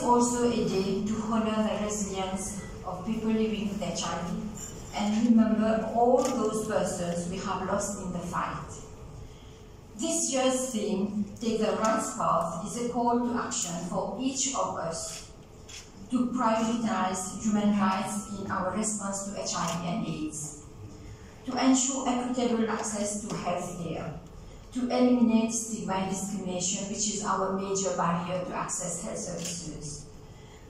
also a day to honor the resilience of people living with HIV and remember all those persons we have lost in the fight. This year's theme, Take the Right Path, is a call to action for each of us to prioritize human rights in our response to HIV and AIDS, to ensure equitable access to health care, to eliminate stigma and discrimination, which is our major barrier to access health services,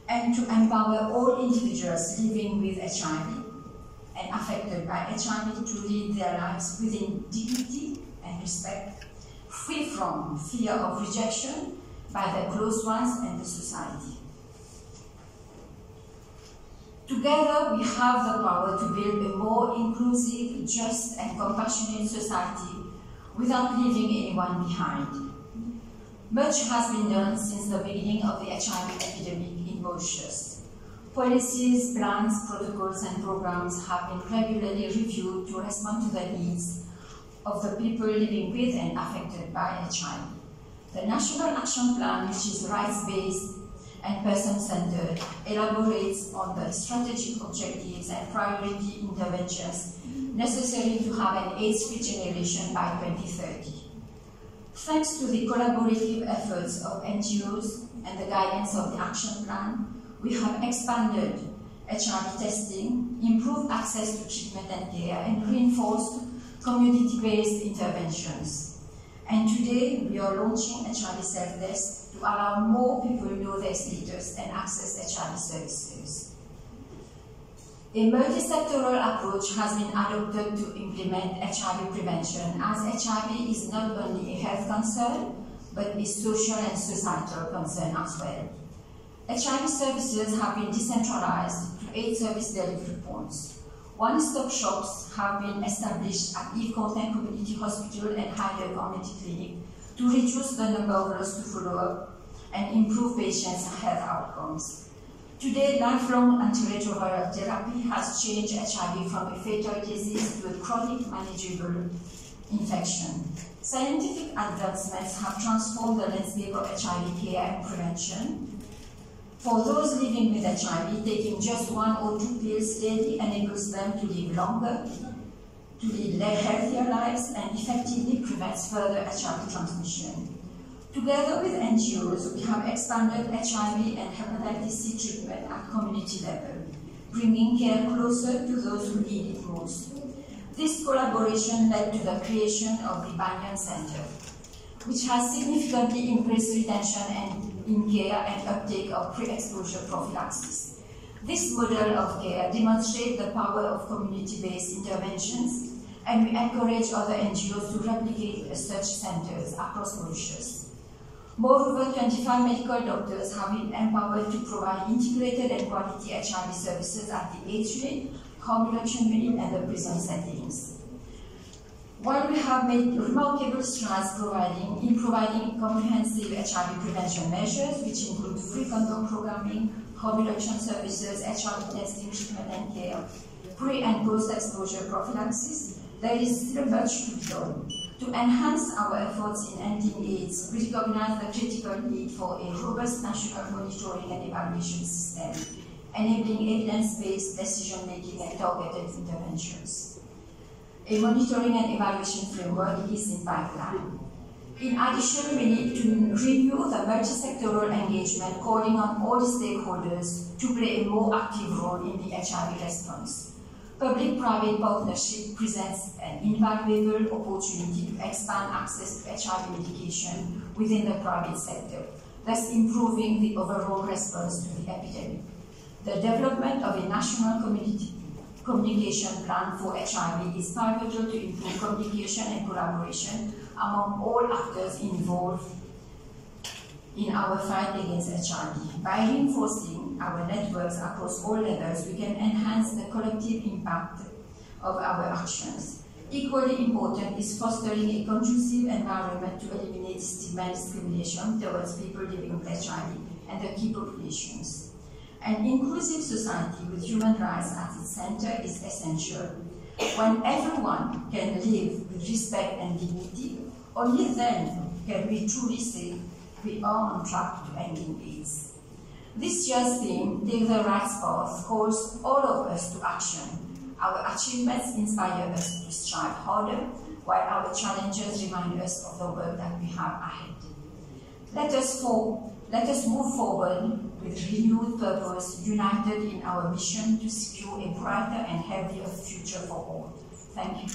and to empower all individuals living with HIV and affected by HIV to lead their lives within dignity and respect, free from fear of rejection by their close ones and the society. Together, we have the power to build a more inclusive, just, and compassionate society without leaving anyone behind. Much has been done since the beginning of the HIV epidemic in Mauritius. Policies, plans, protocols, and programs have been regularly reviewed to respond to the needs of the people living with and affected by HIV. The National Action Plan, which is rights-based and person-centered, elaborates on the strategic objectives and priority interventions necessary to have an AIDS-free generation by 2030. Thanks to the collaborative efforts of NGOs and the guidance of the Action Plan, we have expanded HIV testing, improved access to treatment and care, and reinforced community-based interventions. And today, we are launching HIV self-test to allow more people to know their status and access HIV services. A multi-sectoral approach has been adopted to implement HIV prevention, as HIV is not only a health concern, but a social and societal concern as well. HIV services have been decentralized to 8 service delivery points. One-stop shops have been established at Yves Contin Community Hospital and Hyder Community Clinic to reduce the number of loss to follow-up and improve patients' health outcomes. Today, lifelong antiretroviral therapy has changed HIV from a fatal disease to a chronic, manageable infection. Scientific advancements have transformed the landscape of HIV care and prevention. For those living with HIV, taking just 1 or 2 pills daily enables them to live longer, to lead healthier lives, and effectively prevents further HIV transmission. Together with NGOs, we have expanded HIV and hepatitis C treatment at community level, bringing care closer to those who need it most. This collaboration led to the creation of the Banyan Center, which has significantly increased retention in care and uptake of pre-exposure prophylaxis. This model of care demonstrates the power of community-based interventions, and we encourage other NGOs to replicate such centers across Mauritius. Moreover, 25 medical doctors have been empowered to provide integrated and quality HIV services at the AIDS unit, harm reduction unit, and the prison settings. While we have made remarkable strides in providing comprehensive HIV prevention measures, which include free condom programming, harm reduction services, HIV testing, treatment and care, pre- and post-exposure prophylaxis, there is still much to be done. To enhance our efforts in ending AIDS, we recognize the critical need for a robust national monitoring and evaluation system, enabling evidence-based decision-making and targeted interventions. A monitoring and evaluation framework is in pipeline. In addition, we need to renew the multi-sectoral engagement, calling on all stakeholders to play a more active role in the HIV response. Public-private partnership presents an invaluable opportunity to expand access to HIV medication within the private sector, thus improving the overall response to the epidemic. The development of a national communication plan for HIV is pivotal to improve communication and collaboration among all actors involved in our fight against HIV. By reinforcing our networks across all levels, we can enhance the collective impact of our actions. Equally important is fostering a conducive environment to eliminate stigma and discrimination towards people living with HIV and the key populations. An inclusive society with human rights at its center is essential. When everyone can live with respect and dignity, only then can we truly say we are on track to ending AIDS. This year's theme, Take the Right Path, calls all of us to action. Our achievements inspire us to strive harder, while our challenges remind us of the work that we have ahead. Let us move forward with renewed purpose, united in our mission to secure a brighter and healthier future for all. Thank you.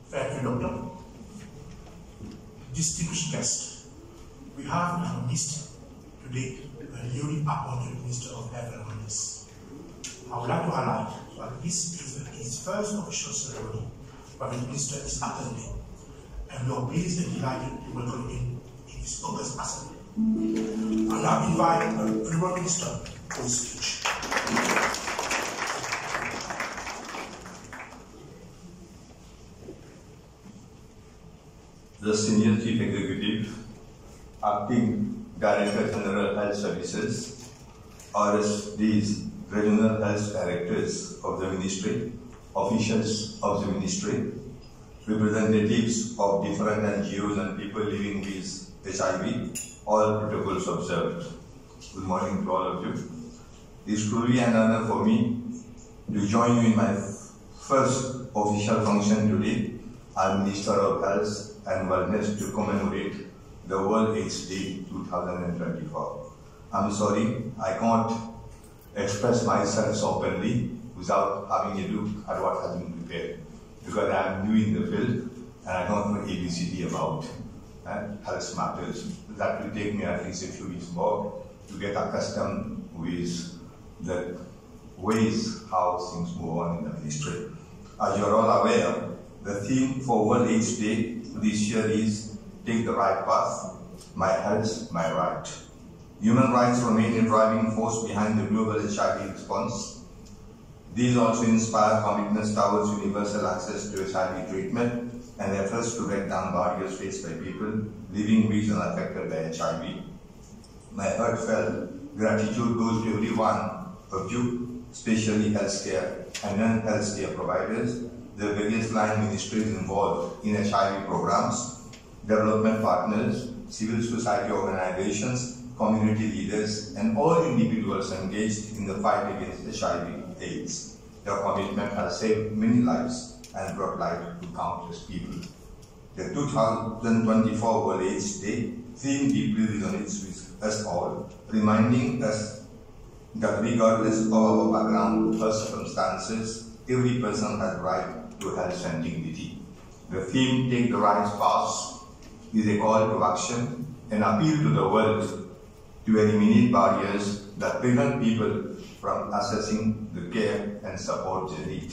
Thank you, Doctor. Distinguished guest, we have in our midst today a newly appointed Minister of Health and Wellness. I would like to highlight that this is his first official ceremony where the Minister is attending, and we are pleased and delighted to welcome him in this August Assembly. I now invite the Honourable Minister for his speech. The Senior Chief Executive, Acting Director General Health Services, RSDs, Regional Health Directors of the Ministry, officials of the Ministry, representatives of different NGOs and people living with HIV, all protocols observed. Good morning to all of you. It is truly an honor for me to join you in my first official function today as Minister of Health and Wellness to commemorate the World AIDS Day 2024. I'm sorry, I can't express myself so openly without having a look at what has been prepared, because I'm new in the field and I don't know ABCD about health matters. That will take me at least a few weeks more to get accustomed with the ways how things move on in the ministry. As you're all aware, the theme for World AIDS Day this year is Take the Right Path, My Health, My Right. Human rights remain a driving force behind the global HIV response. These also inspire commitments towards universal access to HIV treatment and efforts to break down barriers faced by people living with and affected by HIV. My heartfelt gratitude goes to every one of you, especially healthcare and non-healthcare providers, the various line ministries involved in HIV programs, development partners, civil society organizations, community leaders, and all individuals engaged in the fight against HIV/AIDS. Their commitment has saved many lives and brought light to countless people. The 2024 World AIDS Day theme deeply resonates with us all, reminding us that regardless of our background or circumstances, every person has the right to health and dignity. The theme, Take the Right Path, is a call to action, an appeal to the world to eliminate barriers that prevent people from accessing the care and support they need.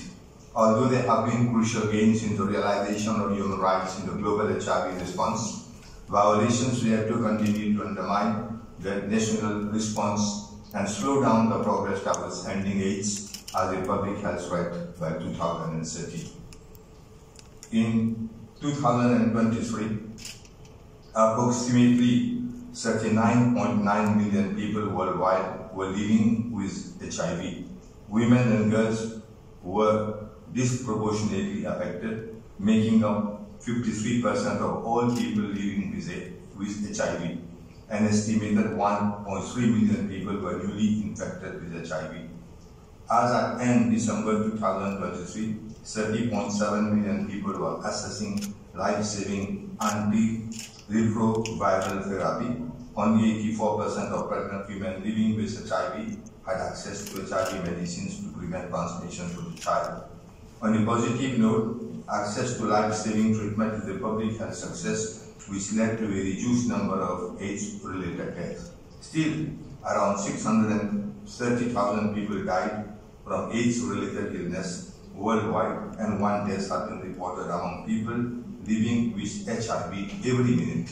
Although there have been crucial gains in the realization of human rights in the global HIV response, violations yet to continue to undermine the national response and slow down the progress towards ending AIDS as a public health threat by 2030. In 2023, approximately 39.9 million people worldwide were living with HIV. Women and girls were disproportionately affected, making up 53% of all people living with HIV. An estimated 1.3 million people were newly infected with HIV. As at end December 2023, 30.7 million people were accessing life-saving antiretroviral therapy. Only 84% of pregnant women living with HIV had access to HIV medicines to prevent transmission to the child. On a positive note, access to life-saving treatment is a public health success which led to a reduced number of AIDS-related deaths. Still, around 630,000 people died from AIDS-related illness worldwide, and one death has been reported among people living with HIV every minute.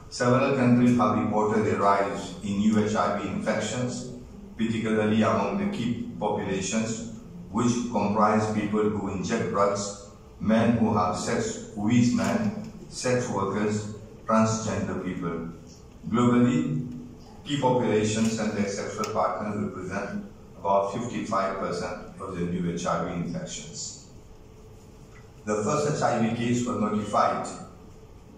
Several countries have reported a rise in new HIV infections, particularly among the key populations, which comprise people who inject drugs, men who have sex with men, sex workers, transgender people. Globally, key populations and their sexual partners represent about 55% of the new HIV infections. The first HIV case was notified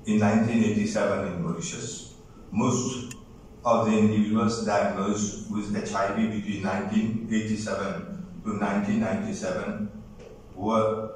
in 1987 in Mauritius. Most of the individuals diagnosed with HIV between 1987 to 1997 were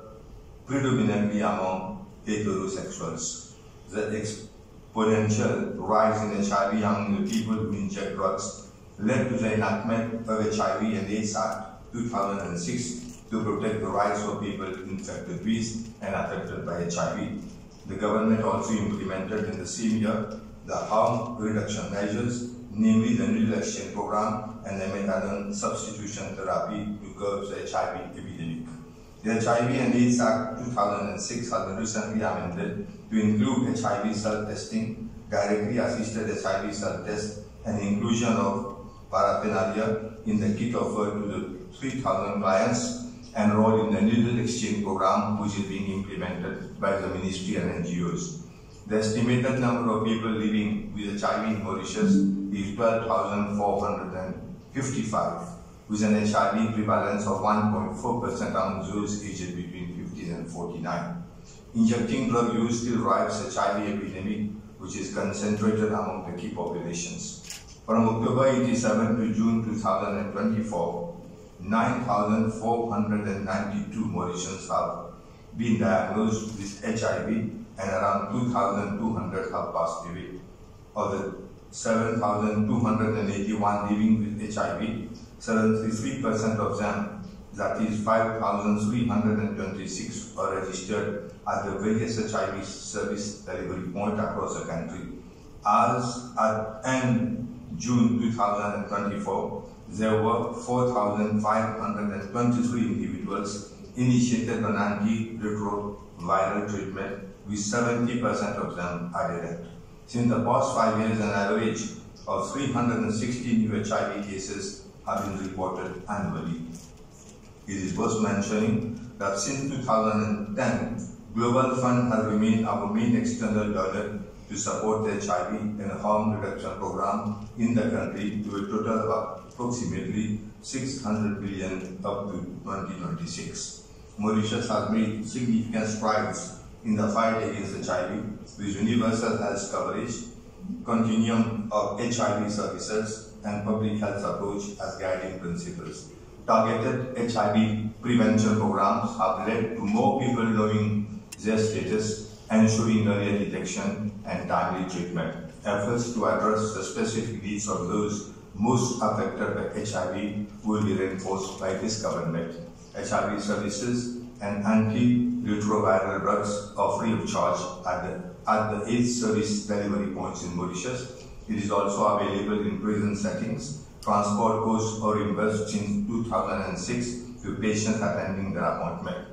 predominantly among heterosexuals. The exponential rise in HIV among the people who inject drugs led to the enactment of HIV and AIDS Act 2006 to protect the rights of people infected with and affected by HIV. The government also implemented in the same year the harm reduction measures, namely the needle exchange program and the methadone substitution therapy to curb the HIV epidemic. The HIV and AIDS Act 2006 has been recently amended to include HIV self-testing, directly assisted HIV self-test, and inclusion of paraphernalia in the kit offered to the 3,000 clients enrolled in the needle exchange program, which is being implemented by the ministry and NGOs. The estimated number of people living with HIV in Mauritius is 12,455, with an HIV prevalence of 1.4% among those aged between 15 and 49. Injecting drug use still drives HIV epidemic, which is concentrated among the key populations. From October 1987 to June 2024, 9,492 Mauritians have been diagnosed with HIV and around 2,200 have passed away. Of the 7,281 living with HIV, 73% of them, that is 5,326, are registered at the various HIV service delivery points across the country. As at end June 2024, there were 4,523 individuals initiated on antiretroviral treatment, with 70% of them adherent. Since the past 5 years, an average of 360 new HIV cases have been reported annually. It is worth mentioning that since 2010, Global Fund has remained our main external donor to support the HIV and harm reduction program in the country to a total of approximately 600 billion up to 2026. Mauritius has made significant strides in the fight against HIV with universal health coverage, continuum of HIV services, and public health approach as guiding principles. Targeted HIV prevention programs have led to more people knowing their status, ensuring earlier detection and timely treatment. Efforts to address the specific needs of those most affected by HIV will be reinforced by this government. HIV services and antiretroviral drugs are free of charge at the AIDS service delivery points in Mauritius. It is also available in prison settings. Transport costs are reimbursed since 2006 to patients attending their appointment.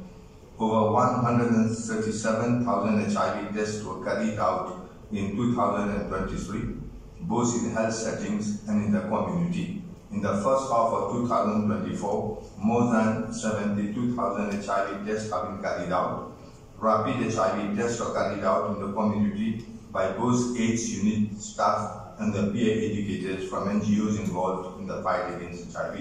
Over 137,000 HIV tests were carried out in 2023, both in health settings and in the community. In the first half of 2024, more than 72,000 HIV tests have been carried out. Rapid HIV tests are carried out in the community by both AIDS unit staff and the peer educators from NGOs involved in the fight against HIV.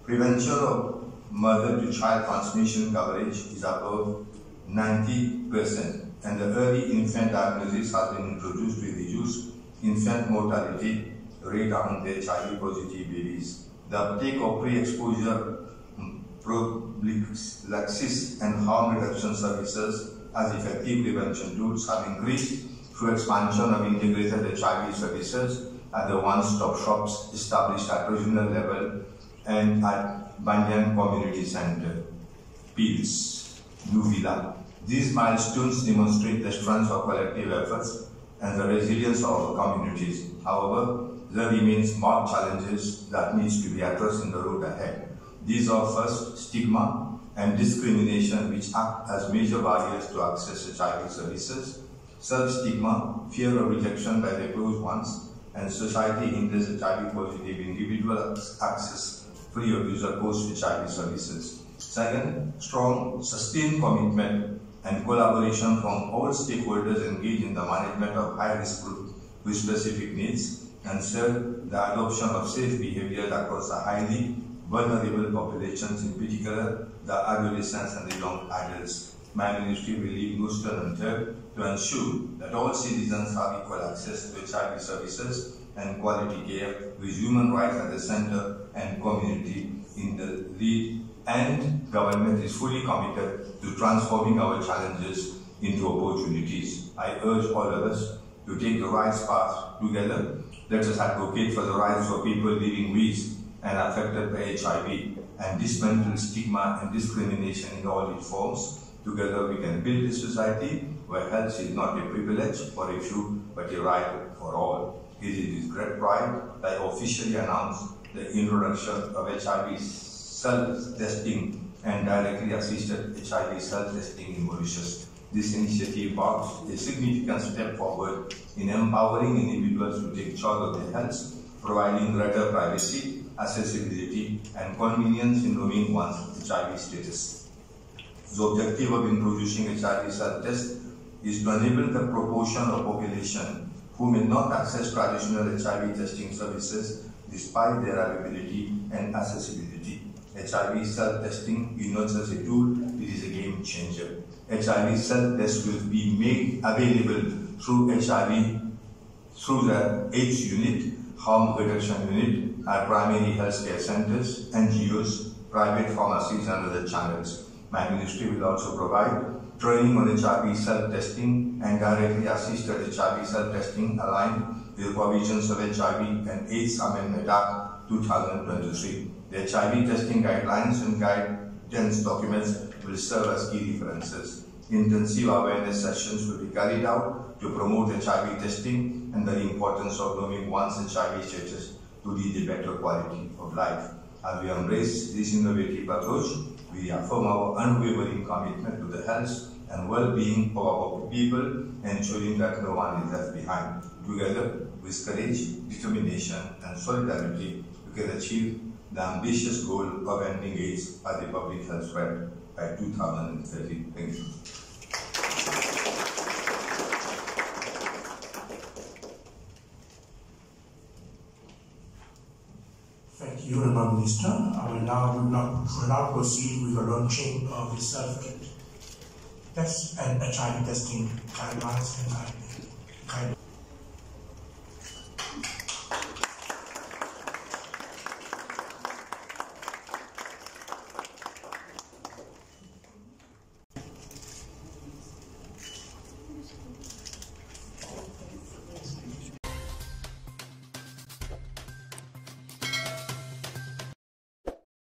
Prevention of mother-to-child transmission coverage is above 90%, and the early infant diagnosis has been introduced to reduce infant mortality rate among the HIV-positive babies. The uptake of pre-exposure prophylaxis and harm reduction services as effective prevention tools have increased through expansion of integrated HIV services at the one-stop shops established at regional level and at Banyan Community Center, PILS, New Villa. These milestones demonstrate the strength of collective efforts and the resilience of our communities. However, there remains marked challenges that needs to be addressed in the road ahead. These are first, stigma and discrimination, which act as major barriers to access HIV services. Self-stigma, fear of rejection by their close ones, and society hinders HIV-positive individuals access free of user post-HIV services. Second, strong, sustained commitment and collaboration from all stakeholders engaged in the management of high-risk groups with specific needs and third, the adoption of safe behavior across the highly vulnerable populations, in particular the adolescents and the young adults. My ministry will leave no stone unturned to ensure that all citizens have equal access to HIV services and quality care, with human rights at the center and community in the lead, and government is fully committed to transforming our challenges into opportunities. I urge all of us to take the right path together. Let us advocate for the rights of people living with and affected by HIV and dismantle stigma and discrimination in all its forms. Together we can build a society where health is not a privilege for a few but a right for all. It is with great pride that I officially announce the introduction of HIV self-testing and directly assisted HIV self-testing in Mauritius. This initiative marks a significant step forward in empowering individuals to take charge of their health, providing greater privacy, accessibility, and convenience in knowing one's HIV status. The objective of introducing HIV self-test is to enable the proportion of population who may not access traditional HIV testing services despite their availability and accessibility. HIV self-testing is not just a tool, it is a game changer. HIV self-test will be made available through the AIDS unit, harm reduction unit, our primary healthcare centers, NGOs, private pharmacies and other channels. My ministry will also provide training on HIV self-testing and directly assisted HIV self-testing aligned with provisions of HIV and AIDS Amendment Act 2023. The HIV testing guidelines and guidance documents will serve as key references. Intensive awareness sessions will be carried out to promote HIV testing and the importance of knowing one's HIV status to lead a better quality of life. As we embrace this innovative approach, we affirm our unwavering commitment to the health and well-being of our people, ensuring that no one is left behind. Together, with courage, determination, and solidarity, we can achieve the ambitious goal of ending AIDS as a public health threat by 2030. Thank you. Thank you, Honourable Minister. I will now proceed with the launching of the self-kit test and HIV testing guidelines and guidelines.